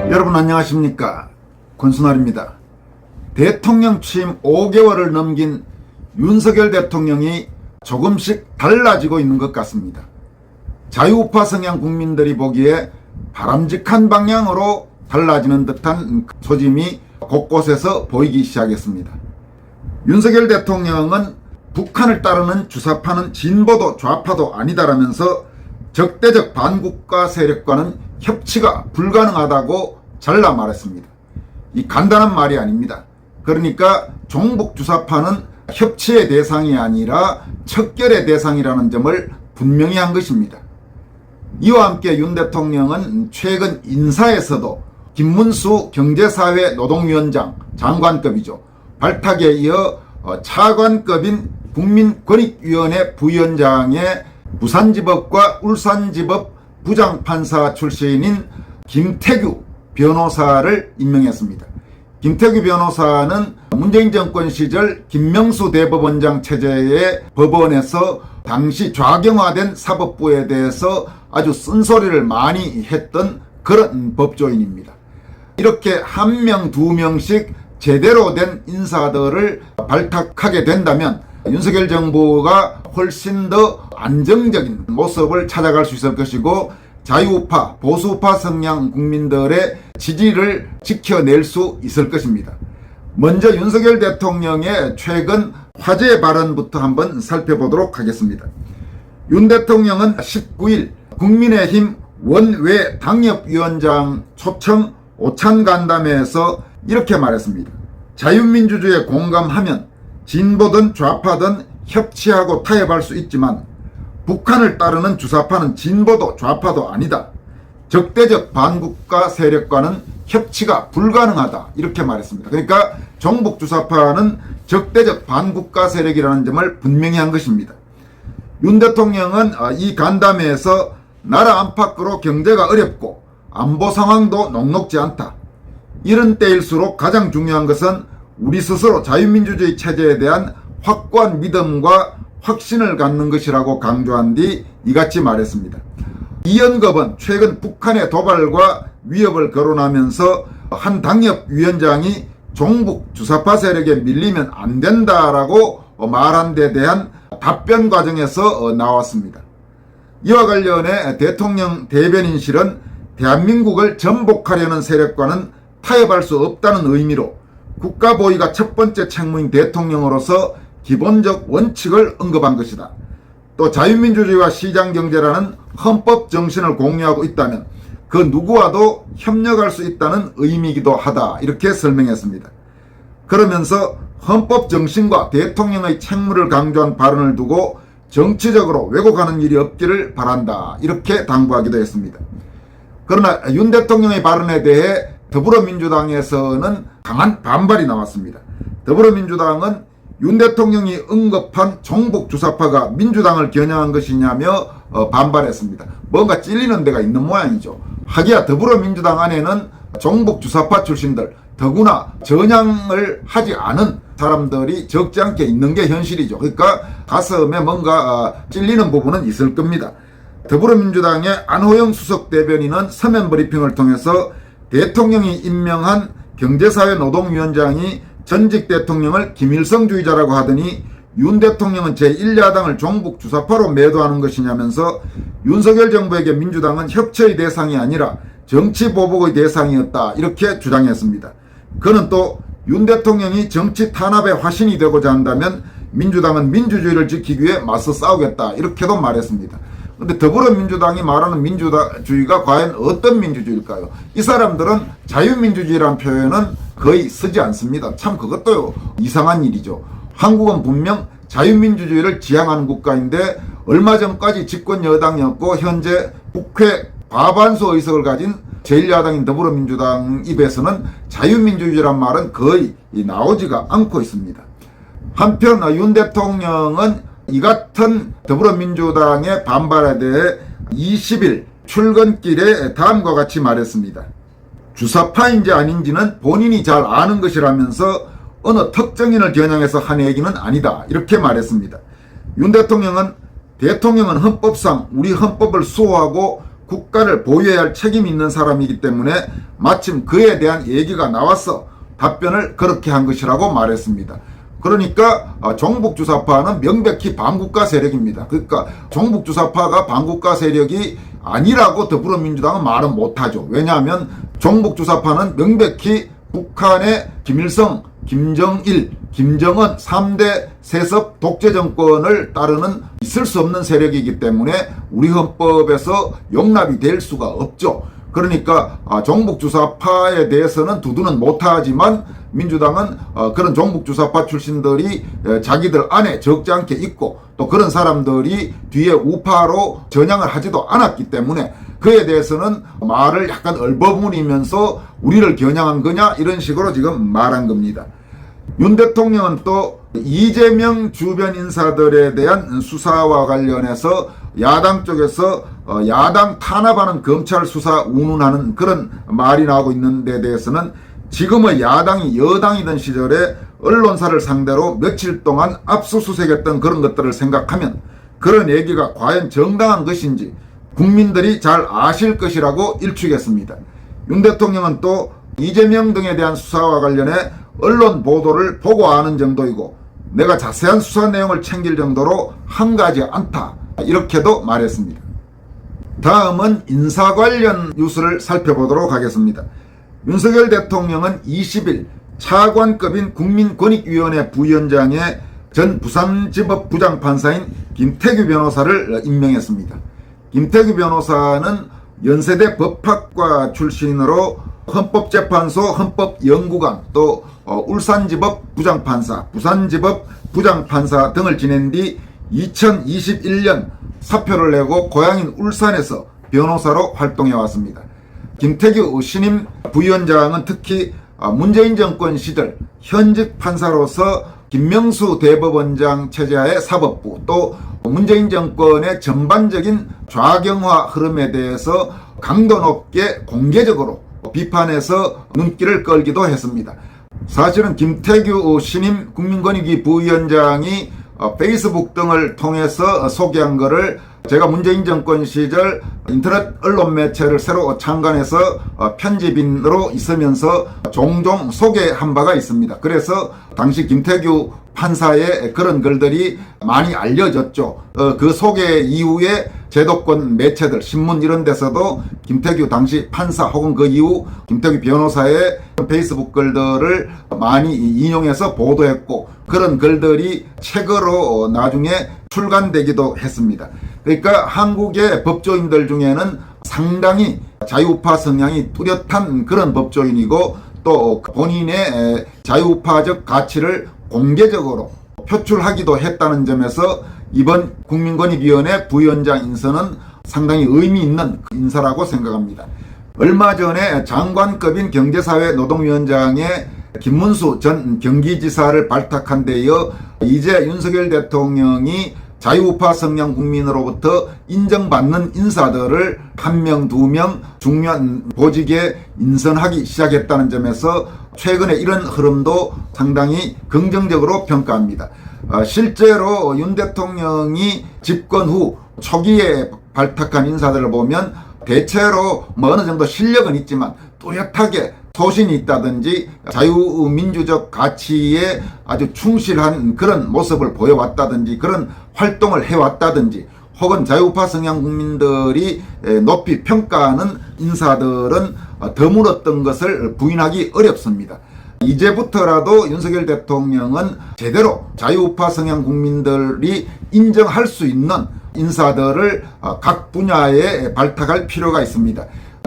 여러분 안녕하십니까, 권순환입니다. 대통령 취임 5개월을 넘긴 윤석열 대통령이 조금씩 달라지고 있는 것 같습니다. 자유우파 성향 국민들이 보기에 바람직한 방향으로 달라지는 듯한 조짐이 곳곳에서 보이기 시작했습니다. 윤석열 대통령은 북한을 따르는 주사파는 진보도 좌파도 아니다라면서 적대적 반국가 세력과는 협치가 불가능하다고 잘라 말했습니다. 이 간단한 말이 아닙니다. 그러니까 종북 주사파는 협치의 대상이 아니라 척결의 대상이라는 점을 분명히 한 것입니다. 이와 함께 윤 대통령은 최근 인사에서도 김문수 경제사회노동위원장, 장관급이죠, 발탁에 이어 차관급인 국민권익위원회 부위원장에 부산지법과 울산지법 부장판사 출신인 김태규 변호사를 임명했습니다. 김태규 변호사는 문재인 정권 시절 김명수 대법원장 체제의 법원에서 당시 좌경화된 사법부에 대해서 아주 쓴소리를 많이 했던 그런 법조인입니다. 이렇게 한 명, 두 명씩 제대로 된 인사들을 발탁하게 된다면 윤석열 정부가 훨씬 더 안정적인 모습을 찾아갈 수 있을 것이고 자유우파, 보수파 성향 국민들의 지지를 지켜낼 수 있을 것입니다. 먼저 윤석열 대통령의 최근 화제 발언부터 한번 살펴보도록 하겠습니다. 윤 대통령은 19일 국민의힘 원외 당협위원장 초청 오찬 간담회에서 이렇게 말했습니다. 자유민주주의에 공감하면 진보든 좌파든 협치하고 타협할 수 있지만 북한을 따르는 주사파는 진보도 좌파도 아니다. 적대적 반국가 세력과는 협치가 불가능하다. 이렇게 말했습니다. 그러니까 종북 주사파는 적대적 반국가 세력이라는 점을 분명히 한 것입니다. 윤 대통령은 이 간담회에서 나라 안팎으로 경제가 어렵고 안보 상황도 녹록지 않다. 이런 때일수록 가장 중요한 것은 우리 스스로 자유민주주의 체제에 대한 확고한 믿음과 확신을 갖는 것이라고 강조한 뒤 이같이 말했습니다. 이연겁은 최근 북한의 도발과 위협을 거론하면서 한 당협위원장이 종북 주사파 세력에 밀리면 안 된다라고 말한 데 대한 답변 과정에서 나왔습니다. 이와 관련해 대통령 대변인실은 대한민국을 전복하려는 세력과는 타협할 수 없다는 의미로 국가보위가 첫 번째 책무인 대통령으로서 기본적 원칙을 언급한 것이다. 또 자유민주주의와 시장경제라는 헌법 정신을 공유하고 있다면 그 누구와도 협력할 수 있다는 의미이기도 하다. 이렇게 설명했습니다. 그러면서 헌법 정신과 대통령의 책무를 강조한 발언을 두고 정치적으로 왜곡하는 일이 없기를 바란다. 이렇게 당부하기도 했습니다. 그러나 윤 대통령의 발언에 대해 더불어민주당에서는 강한 반발이 나왔습니다. 더불어민주당은 윤 대통령이 언급한 종북 주사파가 민주당을 겨냥한 것이냐며 반발했습니다. 뭔가 찔리는 데가 있는 모양이죠. 하기야 더불어민주당 안에는 종북 주사파 출신들, 더구나 전향을 하지 않은 사람들이 적지 않게 있는 게 현실이죠. 그러니까 가슴에 뭔가 찔리는 부분은 있을 겁니다. 더불어민주당의 안호영 수석 대변인은 서면 브리핑을 통해서 대통령이 임명한 경제사회노동위원장이 전직 대통령을 김일성주의자라고 하더니 윤 대통령은 제1야당을 종북 주사파로 매도하는 것이냐면서 윤석열 정부에게 민주당은 협치의 대상이 아니라 정치보복의 대상이었다. 이렇게 주장했습니다. 그는 또 윤 대통령이 정치 탄압의 화신이 되고자 한다면 민주당은 민주주의를 지키기 위해 맞서 싸우겠다. 이렇게도 말했습니다. 그런데 더불어민주당이 말하는 민주주의가 과연 어떤 민주주의일까요? 이 사람들은 자유민주주의라는 표현은 거의 쓰지 않습니다. 참 그것도 이상한 일이죠. 한국은 분명 자유민주주의를 지향하는 국가인데 얼마 전까지 집권 여당이었고 현재 국회 과반수 의석을 가진 제1야당인 더불어민주당 입에서는 자유민주주의란 말은 거의 나오지가 않고 있습니다. 한편 윤 대통령은 이 같은 더불어민주당의 반발에 대해 20일 출근길에 다음과 같이 말했습니다. 주사파인지 아닌지는 본인이 잘 아는 것이라면서 어느 특정인을 겨냥해서 한 얘기는 아니다. 이렇게 말했습니다. 윤 대통령은 헌법상 우리 헌법을 수호하고 국가를 보유해야 할 책임이 있는 사람이기 때문에 마침 그에 대한 얘기가 나와서 답변을 그렇게 한 것이라고 말했습니다. 그러니까 종북주사파는 명백히 반국가 세력입니다. 그러니까 종북주사파가 반국가 세력이 아니라고 더불어민주당은 말은 못하죠. 왜냐하면 종북주사파는 명백히 북한의 김일성, 김정일, 김정은 3대 세습 독재 정권을 따르는 있을 수 없는 세력이기 때문에 우리 헌법에서 용납이 될 수가 없죠. 그러니까 종북주사파에 대해서는 두두는 못하지만 민주당은 그런 종북주사파 출신들이 자기들 안에 적지 않게 있고 또 그런 사람들이 뒤에 우파로 전향을 하지도 않았기 때문에 그에 대해서는 말을 약간 얼버무리면서 우리를 겨냥한 거냐 이런 식으로 지금 말한 겁니다. 윤 대통령은 또 이재명 주변 인사들에 대한 수사와 관련해서 야당 쪽에서 야당 탄압하는 검찰 수사 운운하는 그런 말이 나오고 있는 데 대해서는 지금의 야당이 여당이던 시절에 언론사를 상대로 며칠 동안 압수수색했던 그런 것들을 생각하면 그런 얘기가 과연 정당한 것인지 국민들이 잘 아실 것이라고 일축했습니다. 윤 대통령은 또 이재명 등에 대한 수사와 관련해 언론 보도를 보고 아는 정도이고 내가 자세한 수사 내용을 챙길 정도로 한가하지 않다 이렇게도 말했습니다. 다음은 인사 관련 뉴스를 살펴보도록 하겠습니다. 윤석열 대통령은 20일 차관급인 국민권익위원회 부위원장에 전 부산지법 부장판사인 김태규 변호사를 임명했습니다. 김태규 변호사는 연세대 법학과 출신으로 헌법재판소 헌법연구관 또 울산지법 부장판사, 부산지법 부장판사 등을 지낸 뒤 2021년 사표를 내고 고향인 울산에서 변호사로 활동해 왔습니다. 김태규 신임 부위원장은 특히 문재인 정권 시절 현직 판사로서 김명수 대법원장 체제하의 사법부 또 문재인 정권의 전반적인 좌경화 흐름에 대해서 강도 높게 공개적으로 비판해서 눈길을 끌기도 했습니다. 사실은 김태규 신임 국민권익위 부위원장이 페이스북 등을 통해서 소개한 것을 제가 문재인 정권 시절 인터넷 언론 매체를 새로 창간해서 편집인으로 있으면서 종종 소개한 바가 있습니다. 그래서 당시 김태규 판사의 그런 글들이 많이 알려졌죠. 그 소개 이후에 제도권 매체들, 신문 이런 데서도 김태규 당시 판사 혹은 그 이후 김태규 변호사의 페이스북 글들을 많이 인용해서 보도했고 그런 글들이 책으로 나중에 출간되기도 했습니다. 그러니까 한국의 법조인들 중에는 상당히 자유우파 성향이 뚜렷한 그런 법조인이고 또 본인의 자유우파적 가치를 공개적으로 표출하기도 했다는 점에서 이번 국민권익위원회 부위원장 인선은 상당히 의미 있는 인사라고 생각합니다. 얼마 전에 장관급인 경제사회노동위원장의 김문수 전 경기지사를 발탁한 데 이어 이제 윤석열 대통령이 자유우파 성향 국민으로부터 인정받는 인사들을 1명, 2명 중요한 보직에 인선하기 시작했다는 점에서 최근에 이런 흐름도 상당히 긍정적으로 평가합니다. 실제로 윤 대통령이 집권 후 초기에 발탁한 인사들을 보면 대체로 어느 정도 실력은 있지만 뚜렷하게 소신이 있다든지 자유민주적 가치에 아주 충실한 그런 모습을 보여왔다든지 그런 활동을 해왔다든지 혹은 자유우파 성향 국민들이 높이 평가하는 인사들은 드물었던 것을 부인하기 어렵습니다. 이제부터라도 윤석열 대통령은 제대로 자유우파 성향 국민들이 인정할 수 있는 인사들을 각 분야에 발탁할 필요가 있습니다.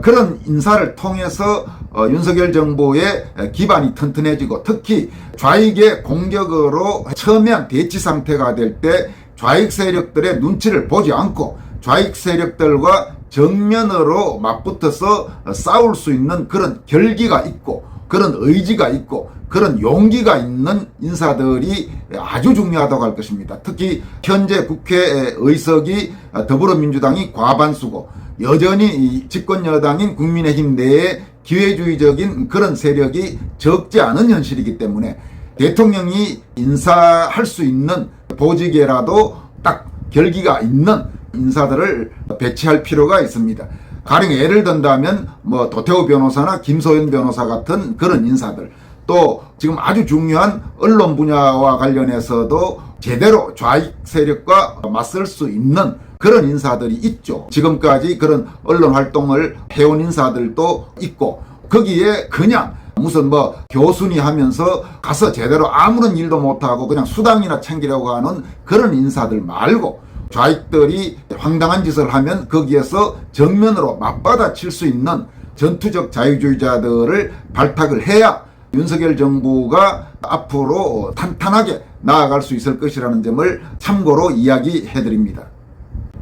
그런 인사를 통해서 윤석열 정부의 기반이 튼튼해지고 특히 좌익의 공격으로 첨예한 대치 상태가 될 때 좌익 세력들의 눈치를 보지 않고 좌익 세력들과 정면으로 맞붙어서 싸울 수 있는 그런 결기가 있고 그런 의지가 있고 그런 용기가 있는 인사들이 아주 중요하다고 할 것입니다. 특히 현재 국회 의석이 더불어민주당이 과반수고 여전히 집권 여당인 국민의힘 내에 기회주의적인 그런 세력이 적지 않은 현실이기 때문에 대통령이 인사할 수 있는 보직에라도 딱 결기가 있는 인사들을 배치할 필요가 있습니다. 가령 예를 든다면 뭐 도태우 변호사나 김소연 변호사 같은 그런 인사들, 또 지금 아주 중요한 언론 분야와 관련해서도 제대로 좌익 세력과 맞설 수 있는 그런 인사들이 있죠. 지금까지 그런 언론 활동을 해온 인사들도 있고, 거기에 그냥 무슨 뭐 교수니 하면서 가서 제대로 아무런 일도 못하고 그냥 수당이나 챙기려고 하는 그런 인사들 말고, 좌익들이 황당한 짓을 하면 거기에서 정면으로 맞받아칠 수 있는 전투적 자유주의자들을 발탁을 해야 윤석열 정부가 앞으로 탄탄하게 나아갈 수 있을 것이라는 점을 참고로 이야기해 드립니다.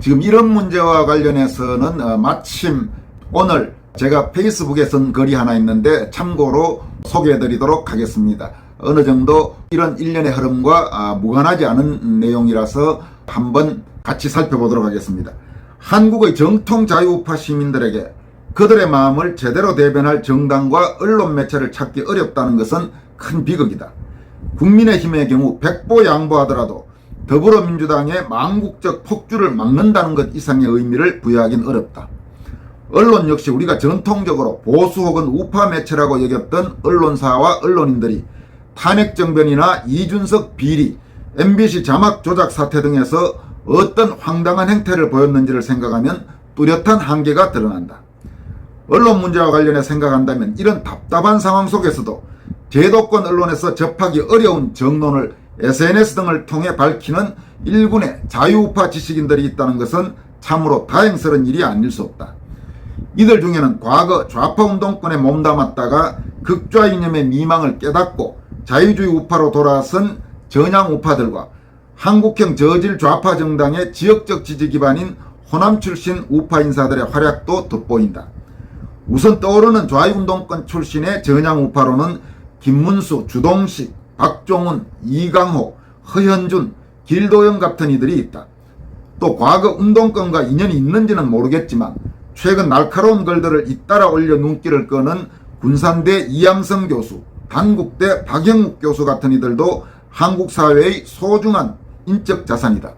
지금 이런 문제와 관련해서는 마침 오늘 제가 페이스북에 쓴 글이 하나 있는데 참고로 소개해 드리도록 하겠습니다. 어느 정도 이런 일련의 흐름과 무관하지 않은 내용이라서 한번 같이 살펴보도록 하겠습니다. 한국의 정통 자유우파 시민들에게 그들의 마음을 제대로 대변할 정당과 언론 매체를 찾기 어렵다는 것은 큰 비극이다. 국민의힘의 경우 백보 양보하더라도 더불어민주당의 망국적 폭주를 막는다는 것 이상의 의미를 부여하긴 어렵다. 언론 역시 우리가 전통적으로 보수 혹은 우파 매체라고 여겼던 언론사와 언론인들이 탄핵정변이나 이준석 비리, MBC 자막 조작 사태 등에서 어떤 황당한 행태를 보였는지를 생각하면 뚜렷한 한계가 드러난다. 언론 문제와 관련해 생각한다면 이런 답답한 상황 속에서도 제도권 언론에서 접하기 어려운 정론을 SNS 등을 통해 밝히는 일군의 자유우파 지식인들이 있다는 것은 참으로 다행스러운 일이 아닐 수 없다. 이들 중에는 과거 좌파운동권에 몸담았다가 극좌 이념의 미망을 깨닫고 자유주의 우파로 돌아선 전향 우파들과 한국형 저질 좌파 정당의 지역적 지지 기반인 호남 출신 우파 인사들의 활약도 돋보인다. 우선 떠오르는 좌익운동권 출신의 전향 우파로는 김문수, 주동식, 박종훈, 이강호, 허현준, 길도영 같은 이들이 있다. 또 과거 운동권과 인연이 있는지는 모르겠지만 최근 날카로운 글들을 잇따라 올려 눈길을 끄는 군산대 이양성 교수, 단국대 박영욱 교수 같은 이들도 한국 사회의 소중한 인적 자산이다.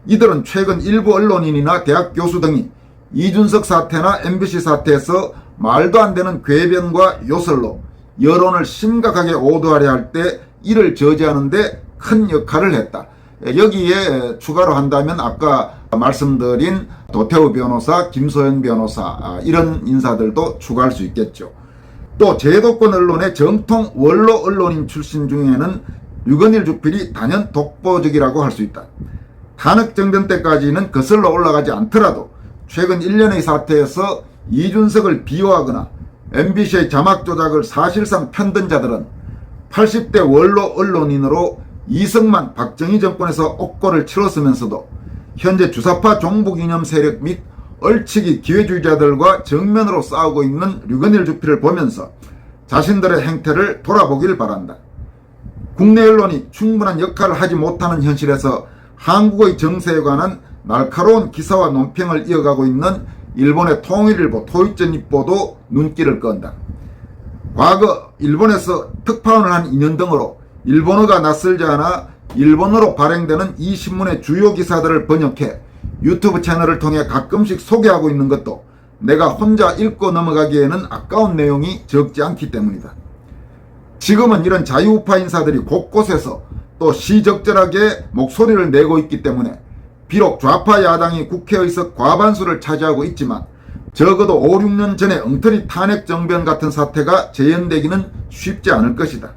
이들은 최근 일부 언론인이나 대학 교수 등이 이준석 사태나 MBC 사태에서 말도 안 되는 궤변과 요설로 여론을 심각하게 오도하려 할 때 이를 저지하는 데 큰 역할을 했다. 여기에 추가로 한다면 아까 말씀드린 도태우 변호사, 김소연 변호사 이런 인사들도 추가할 수 있겠죠. 또 제도권 언론의 정통 원로 언론인 출신 중에는 유건일 주필이 단연 독보적이라고 할 수 있다. 탄핵정변 때까지는 거슬러 올라가지 않더라도 최근 1년의 사태에서 이준석을 비호하거나 MBC의 자막 조작을 사실상 편든 자들은 80대 원로 언론인으로 이승만, 박정희 정권에서 옥고를 치렀으면서도 현재 주사파 종북 이념 세력 및 얼치기 기회주의자들과 정면으로 싸우고 있는 류건일 주필을 보면서 자신들의 행태를 돌아보길 바란다. 국내 언론이 충분한 역할을 하지 못하는 현실에서 한국의 정세에 관한 날카로운 기사와 논평을 이어가고 있는 일본의 통일일보, 토이전입보도 눈길을 끈다. 과거 일본에서 특파원을 한 인연 등으로 일본어가 낯설지 않아 일본어로 발행되는 이 신문의 주요 기사들을 번역해 유튜브 채널을 통해 가끔씩 소개하고 있는 것도 내가 혼자 읽고 넘어가기에는 아까운 내용이 적지 않기 때문이다. 지금은 이런 자유우파 인사들이 곳곳에서 또 시적절하게 목소리를 내고 있기 때문에 비록 좌파 야당이 국회의석 과반수를 차지하고 있지만 적어도 5, 6년 전에 엉터리 탄핵 정변 같은 사태가 재현되기는 쉽지 않을 것이다.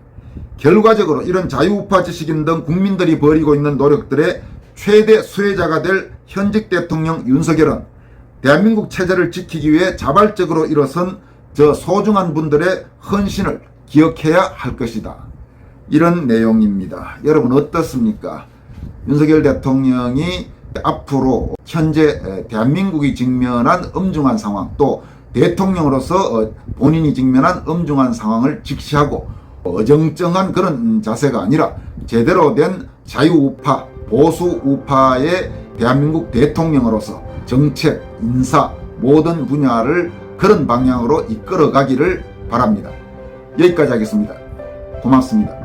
결과적으로 이런 자유우파 지식인 등 국민들이 벌이고 있는 노력들의 최대 수혜자가 될 현직 대통령 윤석열은 대한민국 체제를 지키기 위해 자발적으로 일어선 저 소중한 분들의 헌신을 기억해야 할 것이다. 이런 내용입니다. 여러분 어떻습니까? 윤석열 대통령이 앞으로 현재 대한민국이 직면한 엄중한 상황, 또 대통령으로서 본인이 직면한 엄중한 상황을 직시하고 어정쩡한 그런 자세가 아니라 제대로 된 자유우파, 보수우파의 대한민국 대통령으로서 정책, 인사 모든 분야를 그런 방향으로 이끌어가기를 바랍니다. 여기까지 하겠습니다. 고맙습니다.